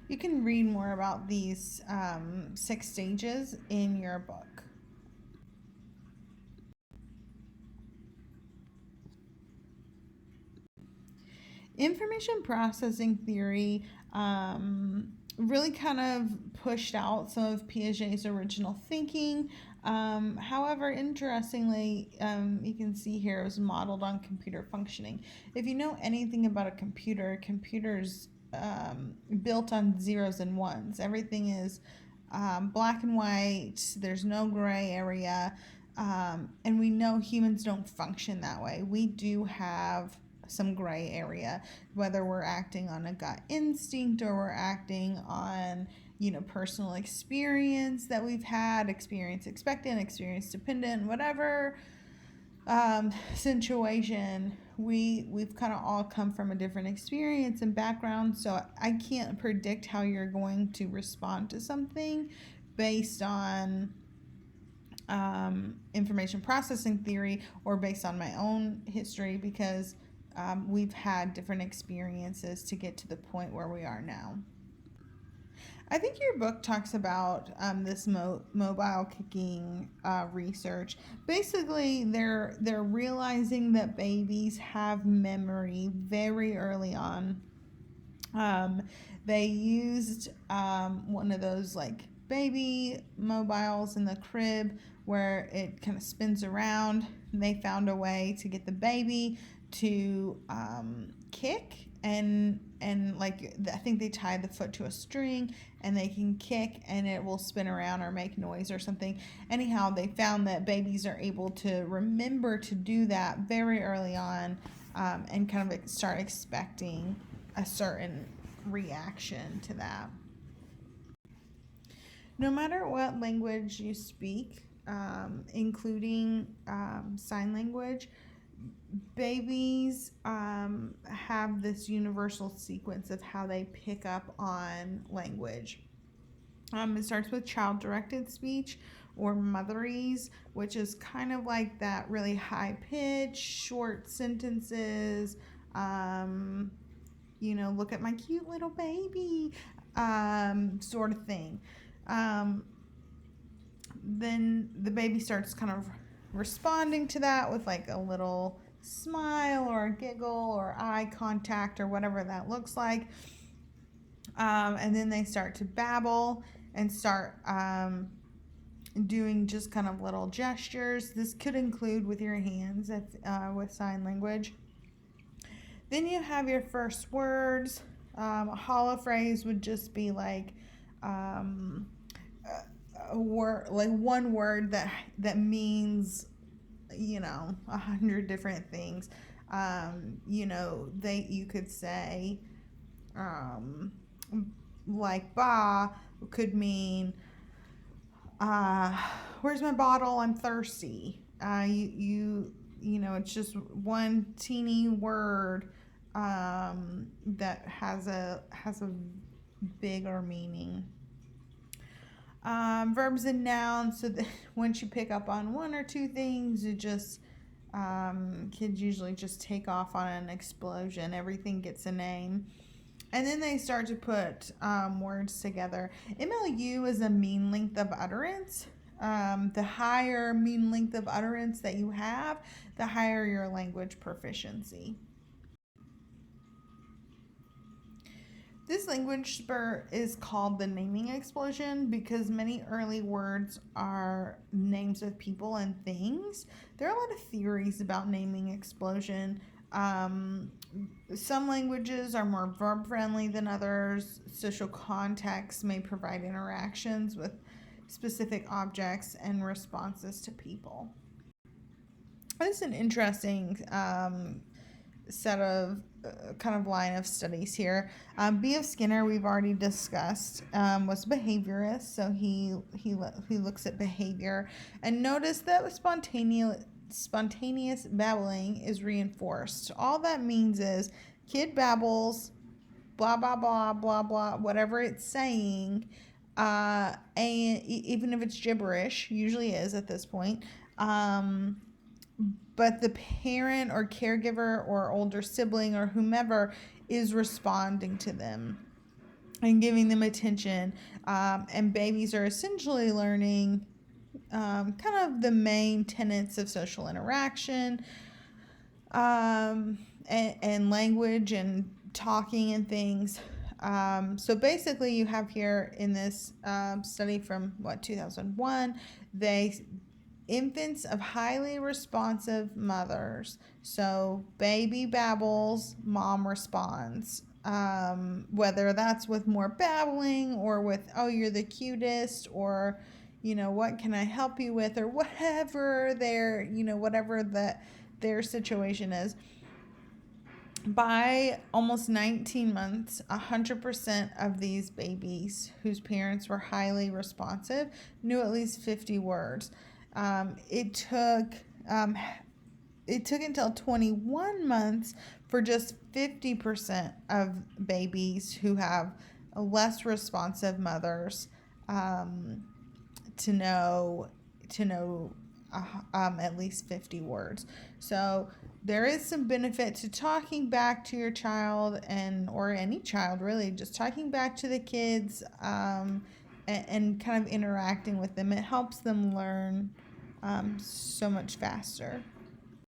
You can read more about these 6 stages in your book. Information processing theory really kind of pushed out some of Piaget's original thinking. However, interestingly, you can see here it was modeled on computer functioning. If you know anything about a computer, computers built on zeros and ones. Everything is black and white. There's no gray area. And we know humans don't function that way. We do have some gray area, whether we're acting on a gut instinct or we're acting on personal experience that we've had, experience expectant, experience dependent, whatever situation. We've kind of all come from a different experience and background, so I can't predict how you're going to respond to something based on information processing theory or based on my own history, because we've had different experiences to get to the point where we are now. I think your book talks about this mobile kicking research. Basically, they're realizing that babies have memory very early on. They used one of those like baby mobiles in the crib where it kind of spins around. They found a way to get the baby to kick and like I think they tie the foot to a string and they can kick and it will spin around or make noise or something. Anyhow, they found that babies are able to remember to do that very early on, and kind of start expecting a certain reaction to that. No matter what language you speak, including sign language, babies have this universal sequence of how they pick up on language. It starts with child-directed speech or motherese, which is kind of like that really high-pitched, short sentences. Look at my cute little baby, sort of thing. Then the baby starts kind of responding to that with like a little smile or a giggle or eye contact or whatever that looks like. And then they start to babble and start doing just kind of little gestures. This could include with your hands if with sign language. Then you have your first words. A hollow phrase would just be like a word, like one word that means 100 different things. You could say like ba could mean where's my bottle, I'm thirsty. It's just one teeny word that has a bigger meaning. Verbs and nouns, so that once you pick up on one or two things, you just kids usually just take off on an explosion. Everything gets a name. And then they start to put words together. MLU is a mean length of utterance. The higher mean length of utterance that you have, the higher your language proficiency. This language spur is called the naming explosion because many early words are names of people and things. There are a lot of theories about naming explosion. Some languages are more verb friendly than others. Social context may provide interactions with specific objects and responses to people. This is an interesting set of kind of line of studies here. B.F. Skinner, we've already discussed, was a behaviorist, so he looks at behavior and noticed that spontaneous babbling is reinforced. All that means is kid babbles, blah blah blah blah blah, whatever it's saying, and even if it's gibberish, usually is at this point. But the parent or caregiver or older sibling or whomever is responding to them. and giving them attention. And babies are essentially learning kind of the main tenets of social interaction, and language and talking and things. So basically, you have here in this study from 2001, infants of highly responsive mothers. So baby babbles, mom responds. Whether that's with more babbling or with, oh, you're the cutest, or, what can I help you with, or whatever whatever their situation is. By almost 19 months, 100% of these babies whose parents were highly responsive knew at least 50 words. It took until 21 months for just 50% of babies who have less responsive mothers to know at least 50 words. So there is some benefit to talking back to your child, or any child really, just talking back to the kids, and kind of interacting with them. It helps them learn so much faster.